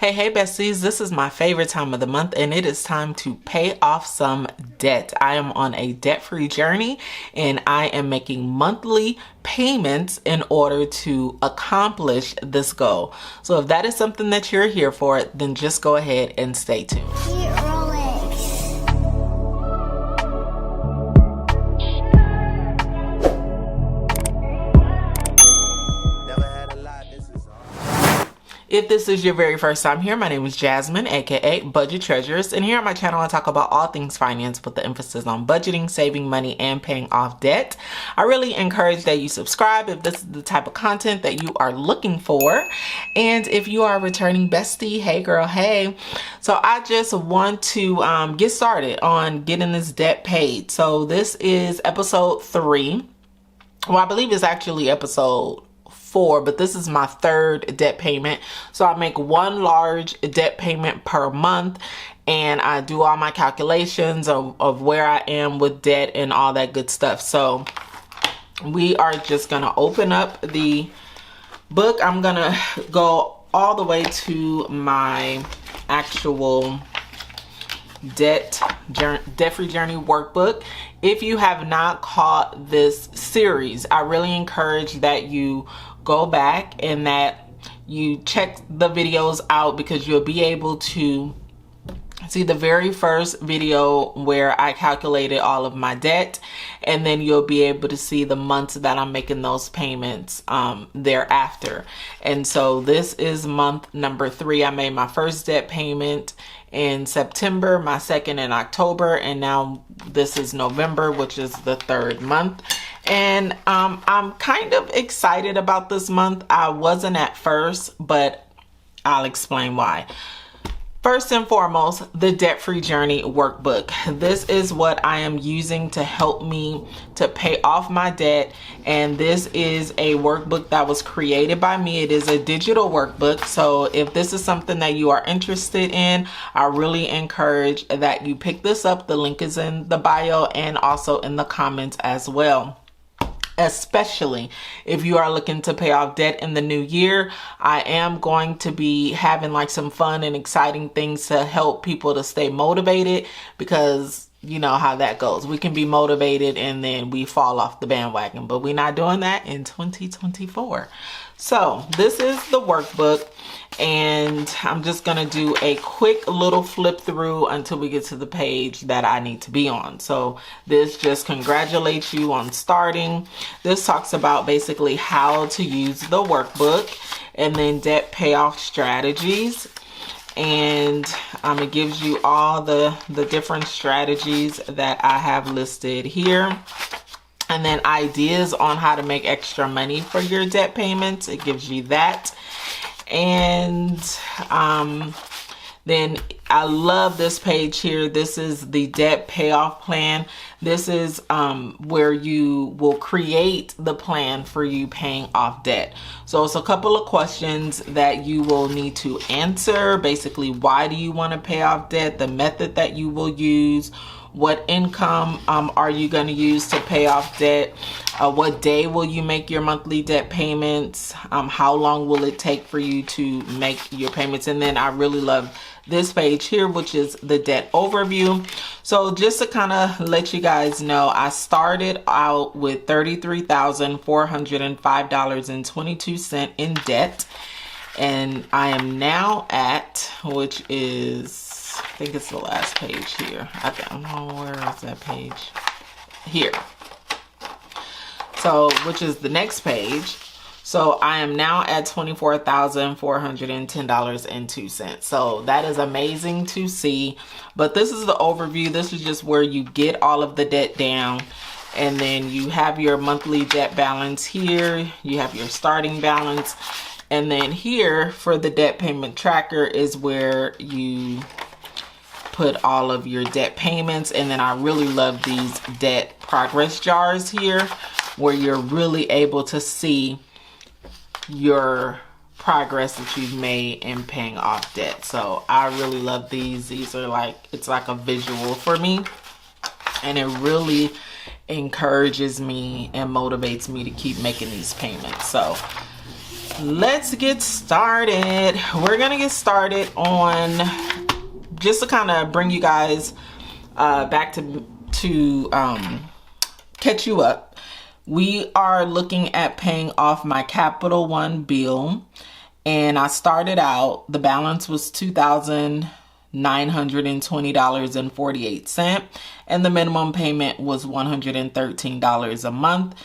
Hey besties, this is my favorite time of the month and it is time to pay off some debt. I am on a debt-free journey and I am making monthly payments in order to accomplish this goal. So if that is something that you're here for, then just go ahead and stay tuned. If this is your very first time here, my name is Jasmine, aka Budget Treasures, and here on my channel I talk about all things finance with the emphasis on budgeting, saving money, and paying off debt. I really encourage that you subscribe if this is the type of content that you are looking for. And if you are a returning bestie, hey girl, hey. So I just want to get started on getting this debt paid. So this is episode 3. Well, I believe it's actually episode 4, but this is my 3rd debt payment. So I make one large debt payment per month and I do all my calculations of where I am with debt and all that good stuff. So we are just gonna open up the book. I'm gonna go all the way to my actual debt-free journey workbook. If you have not caught this series, I really encourage that you go back and that you check the videos out, because you'll be able to see the very first video where I calculated all of my debt, and then you'll be able to see the months that I'm making those payments thereafter. And so this is month number 3. I made my first debt payment in September, my second in October, and now this is November, which is the 3rd month. And I'm kind of excited about this month. I wasn't at first, but I'll explain why. First and foremost, the debt-free journey workbook. This is what I am using to help me to pay off my debt. And this is a workbook that was created by me. It is a digital workbook. So if this is something that you are interested in, I really encourage that you pick this up. The link is in the bio and also in the comments as well. Especially if you are looking to pay off debt in the new year. I am going to be having like some fun and exciting things to help people to stay motivated, because you know how that goes. We can be motivated and then we fall off the bandwagon, but we're not doing that in 2024. So this is the workbook, and I'm just gonna do a quick little flip through until we get to the page that I need to be on. So this just congratulates you on starting. This talks about basically how to use the workbook, and then debt payoff strategies. And it gives you all the different strategies that I have listed here. And then ideas on how to make extra money for your debt payments. It gives you that. And then I love this page here. This is the debt payoff plan. This is where you will create the plan for you paying off debt. So it's a couple of questions that you will need to answer. Basically, why do you want to pay off debt? The method that you will use. What income are you going to use to pay off debt? What day will you make your monthly debt payments? How long will it take for you to make your payments? And then I really love this page here, which is the debt overview. So just to kind of let you guys know, I started out with $33,405.22 in debt. And I am now at, which is, I think it's the last page here. I don't know, where is that page? Here. So, which is the next page. So I am now at $24,410.02. So that is amazing to see. But this is the overview. This is just where you get all of the debt down. And then you have your monthly debt balance here. You have your starting balance. And then here for the debt payment tracker is where you put all of your debt payments. And then I really love these debt progress jars here, where you're really able to see your progress that you've made in paying off debt. So I really love these. These are like, it's like a visual for me, and it really encourages me and motivates me to keep making these payments. So let's get started. We're gonna get started on, just to kind of bring you guys back to catch you up. We are looking at paying off my Capital One bill, and I started out, the balance was $2,920.48, and the minimum payment was $113 a month.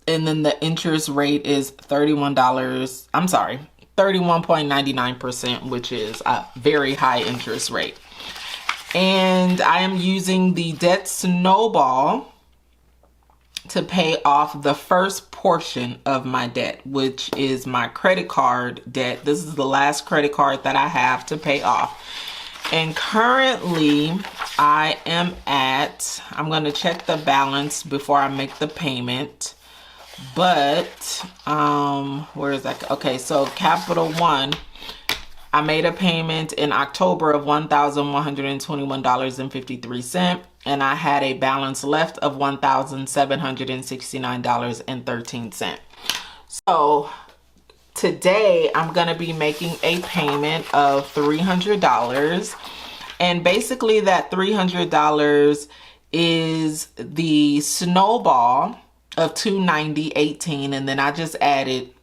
And then the interest rate is $31.99%, which is a very high interest rate. And I am using the debt snowball to pay off the first portion of my debt, which is my credit card debt. This is the last credit card that I have to pay off. And currently I am at, I'm going to check the balance before I make the payment. But where is that? Okay, so Capital One, I made a payment in October of $1,121.53, and I had a balance left of $1,769.13. So today I'm going to be making a payment of $300, and basically that $300 is the snowball of $290.18, and then I just added,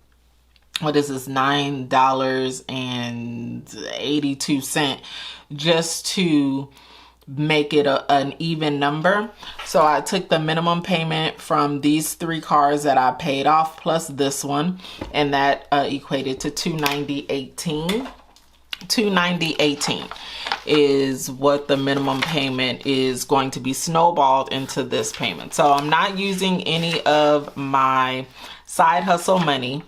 what is this, $9.82 just to make it an even number. So I took the minimum payment from these three cards that I paid off plus this one, and that equated to $290.18. $290.18 is what the minimum payment is going to be snowballed into this payment. So I'm not using any of my side hustle money.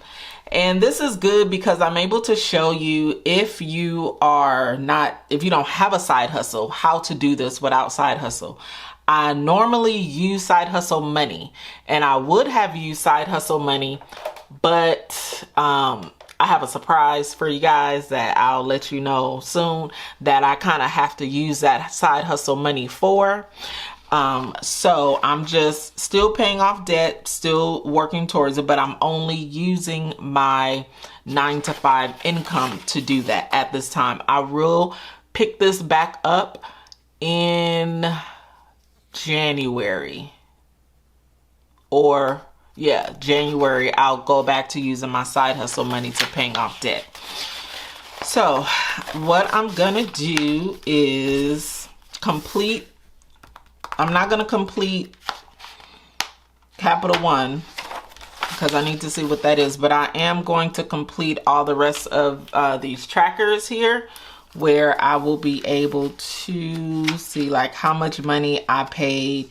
And this is good because I'm able to show you, if you don't have a side hustle, how to do this without side hustle. I normally use side hustle money, and I would have used side hustle money, but I have a surprise for you guys that I'll let you know soon, that I kind of have to use that side hustle money for. So I'm just still paying off debt, still working towards it, but I'm only using my 9-to-5 income to do that at this time. I will pick this back up in January, January. I'll go back to using my side hustle money to paying off debt. So what I'm gonna do is I'm not gonna complete Capital One because I need to see what that is, but I am going to complete all the rest of these trackers here, where I will be able to see like how much money I paid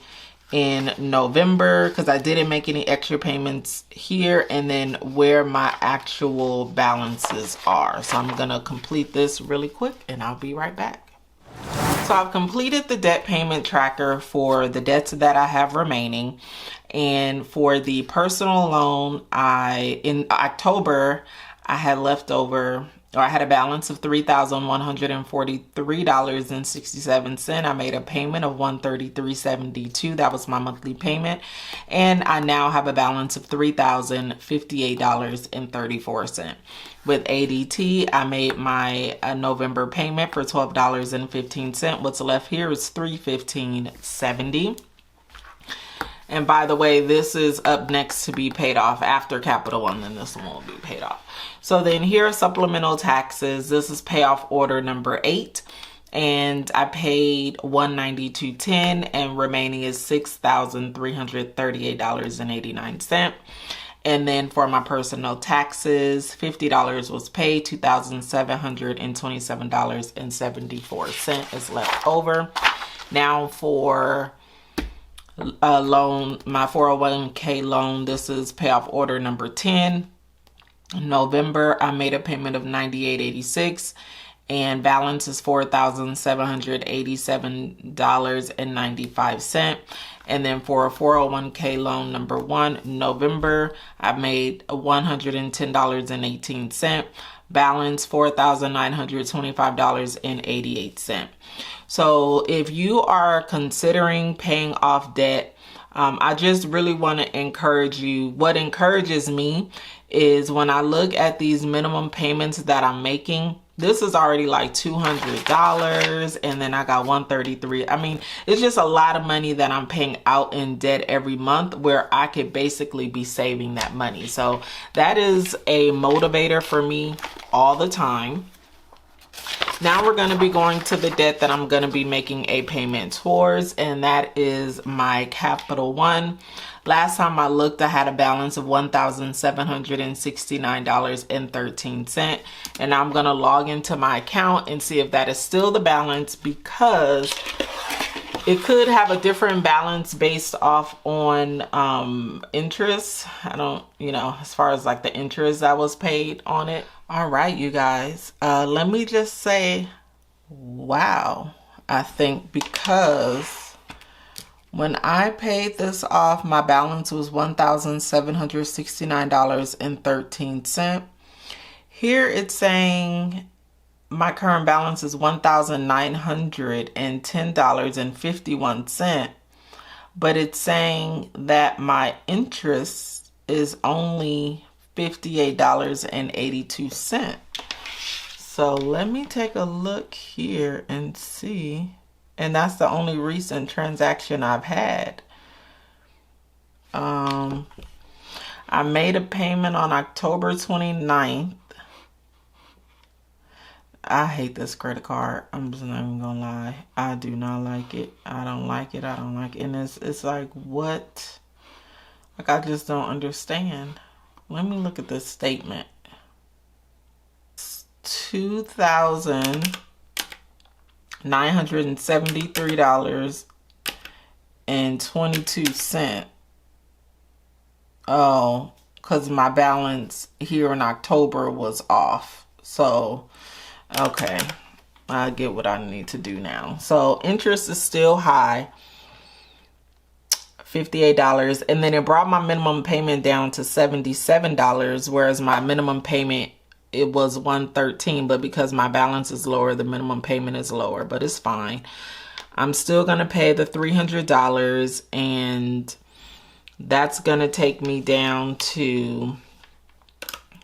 in November, because I didn't make any extra payments here, and then where my actual balances are. So I'm gonna complete this really quick and I'll be right back. So I've completed the debt payment tracker for the debts that I have remaining. And for the personal loan, in October, I had I had a balance of $3,143.67. I made a payment of $133.72. That was my monthly payment. And I now have a balance of $3,058.34. With ADT, I made my November payment for $12.15. What's left here is $315.70. And by the way, this is up next to be paid off after Capital One, then this one will be paid off. So then here are supplemental taxes. This is payoff order number 8. And I paid $192.10, and remaining is $6,338.89. And then for my personal taxes, $50 was paid, $2,727.74 is left over. Now for a loan, my 401k loan, this is payoff order number 10. In November, I made a payment of $98.86, and balance is $4,787.95. And then for a 401k loan number 1, November, I made $110.18. Balance $4,925.88. So if you are considering paying off debt, I just really want to encourage you. What encourages me is when I look at these minimum payments that I'm making, this is already like $200, and then I got $133. I mean, it's just a lot of money that I'm paying out in debt every month, where I could basically be saving that money. So that is a motivator for me all the time. Now we're going to be going to the debt that I'm going to be making a payment towards, and that is my Capital One. Last time I looked, I had a balance of $1,769.13, and I'm going to log into my account and see if that is still the balance, because it could have a different balance based off on interest. I don't, as far as like the interest that was paid on it. All right, you guys, let me just say, wow, I think, because when I paid this off, my balance was $1,769.13. Here it's saying my current balance is $1,910.51, but it's saying that my interest is only $58.82. So let me take a look here and see. And that's the only recent transaction I've had. I made a payment on October 29th. I hate this credit card. I'm just not even gonna lie. I do not like it. I don't like it. I don't like it. And it's like, what? Like, I just don't understand. Let me look at this statement. It's $2,973.22. Oh, because my balance here in October was off. So, okay, I get what I need to do now. So interest is still high, $58, and then it brought my minimum payment down to $77, whereas my minimum payment, it was $113, but because my balance is lower, the minimum payment is lower, but it's fine. I'm still gonna pay the $300, and that's gonna take me down to,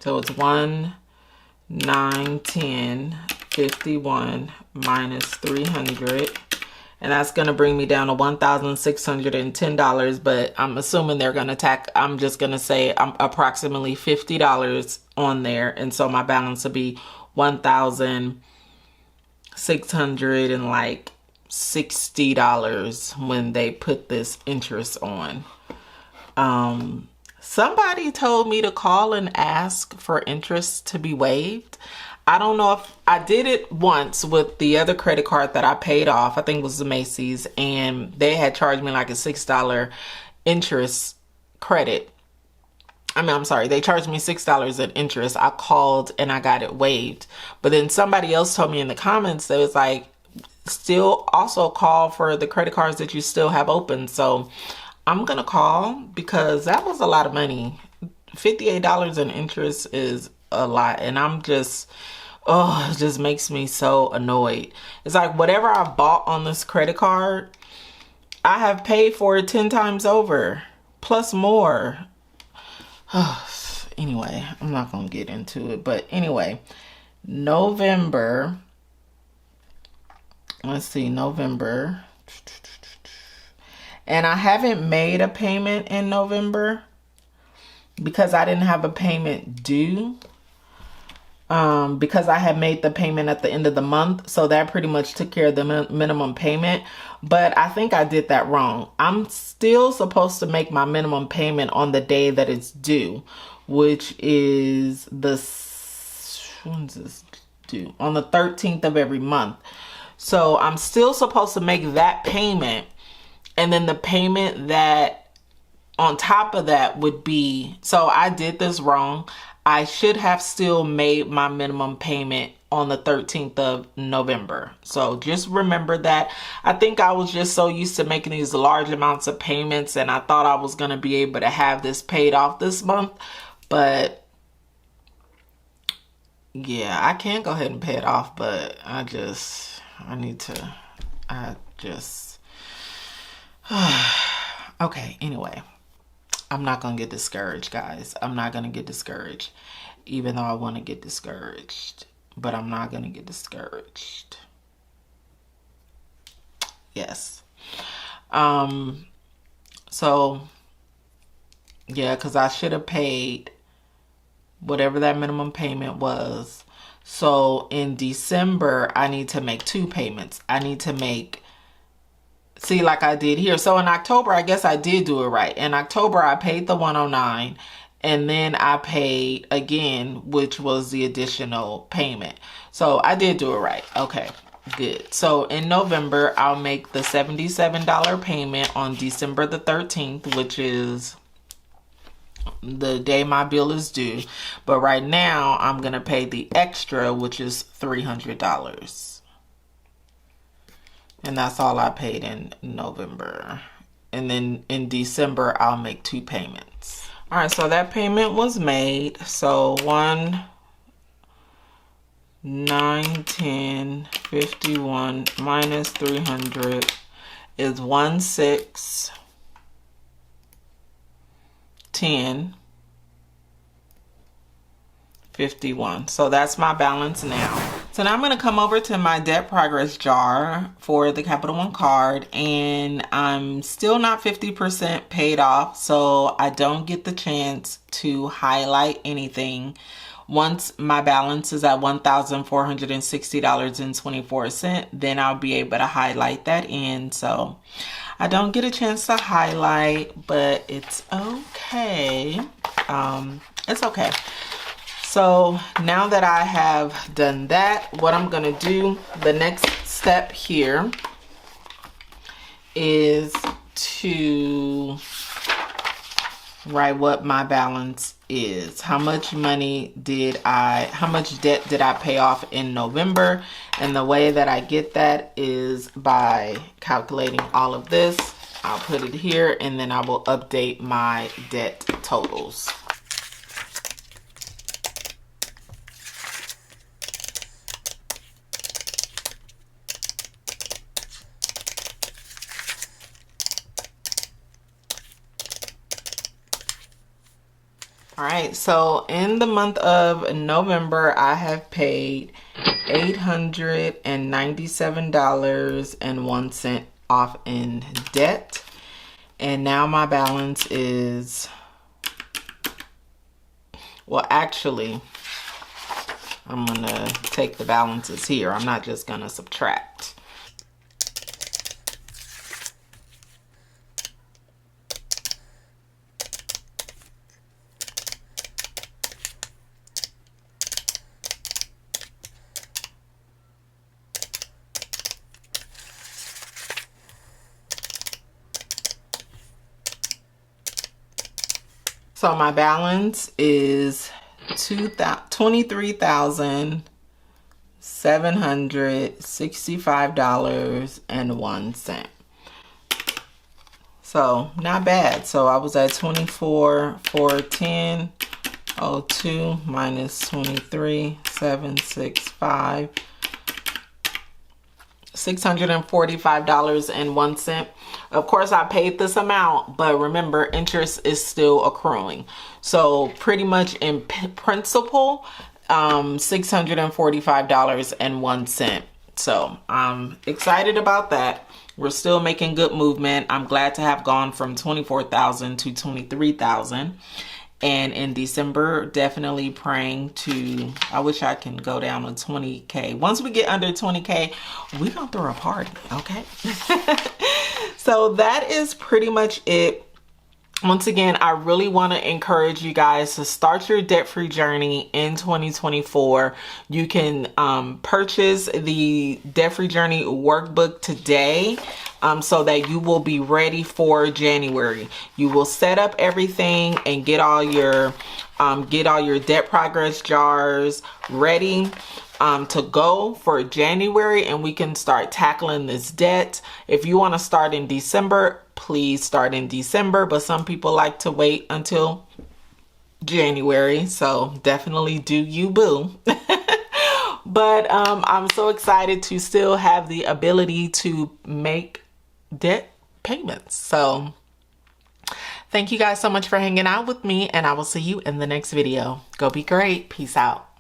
so it's 1,910.51 minus 300. And that's going to bring me down to $1,610, but I'm assuming they're going to tack, I'm just going to say approximately $50 on there. And so my balance will be $1,660 when they put this interest on. Somebody told me to call and ask for interest to be waived. I don't know if I did it once with the other credit card that I paid off. I think it was the Macy's, and they had charged me like a $6 interest credit. I'm sorry, they charged me $6 in interest. I called and I got it waived. But then somebody else told me in the comments that was like, still also call for the credit cards that you still have open. So I'm gonna call, because that was a lot of money. $58 in interest is a lot, and I'm just, oh, it just makes me so annoyed. It's like whatever I bought on this credit card, I have paid for it 10 times over, plus more. Anyway, I'm not gonna get into it, but anyway, November, let's see, November, and I haven't made a payment in November because I didn't have a payment due, because I had made the payment at the end of the month. So that pretty much took care of the minimum payment. But I think I did that wrong. I'm still supposed to make my minimum payment on the day that it's due, which is when's this due? On the 13th of every month. So I'm still supposed to make that payment. And then the payment that on top of that would be, so I did this wrong. I should have still made my minimum payment on the 13th of November. So just remember that. I think I was just so used to making these large amounts of payments, and I thought I was going to be able to have this paid off this month. But yeah, I can go ahead and pay it off, but okay, anyway. I'm not gonna get discouraged, guys. I'm not gonna get discouraged, even though I want to get discouraged, but I'm not gonna get discouraged. Yes. So yeah, because I should have paid whatever that minimum payment was. So in December, I need to make 2 payments. I need to make, see, like I did here. So in October, I guess I did do it right. In October, I paid the 109, and then I paid again, which was the additional payment. So I did do it right. Okay, good. So in November, I'll make the $77 payment on December the 13th, which is the day my bill is due. But right now, I'm going to pay the extra, which is $300. And that's all I paid in November. And then in December, I'll make 2 payments. All right, so that payment was made. So 1, 9, 10, 51 minus 300 is 1, 6, 10, 51. So that's my balance now. So now I'm going to come over to my debt progress jar for the Capital One card, and I'm still not 50% paid off, so I don't get the chance to highlight anything. Once my balance is at $1,460.24, then I'll be able to highlight that in. So I don't get a chance to highlight, but it's okay. It's okay. So now that I have done that, what I'm gonna do, the next step here is to write what my balance is. How much debt did I pay off in November? And the way that I get that is by calculating all of this. I'll put it here, and then I will update my debt totals. All right, so in the month of November, I have paid $897.01 off in debt. And now my balance is, well, actually, I'm gonna take the balances here. I'm not just gonna subtract. So my balance is $23,765.01. So not bad. So I was at 24,410.02 minus 23,765. $645.01. Of course, I paid this amount, but remember, interest is still accruing. So pretty much in principle, $645.01. So I'm excited about that. We're still making good movement. I'm glad to have gone from 24,000 to 23,000. And in December, definitely praying to, I wish I can go down to 20K. Once we get under 20K, we're going to throw a party, okay? So that is pretty much it. Once again, I really want to encourage you guys to start your debt-free journey in 2024. You can purchase the debt-free journey workbook today so that you will be ready for January. You will set up everything and get all your debt progress jars ready to go for January, and we can start tackling this debt. If you want to start in December, please start in December, but some people like to wait until January, so definitely do you, boo. But I'm so excited to still have the ability to make debt payments. So Thank you guys so much for hanging out with me, and I will see you in the next video. Go be great. Peace out.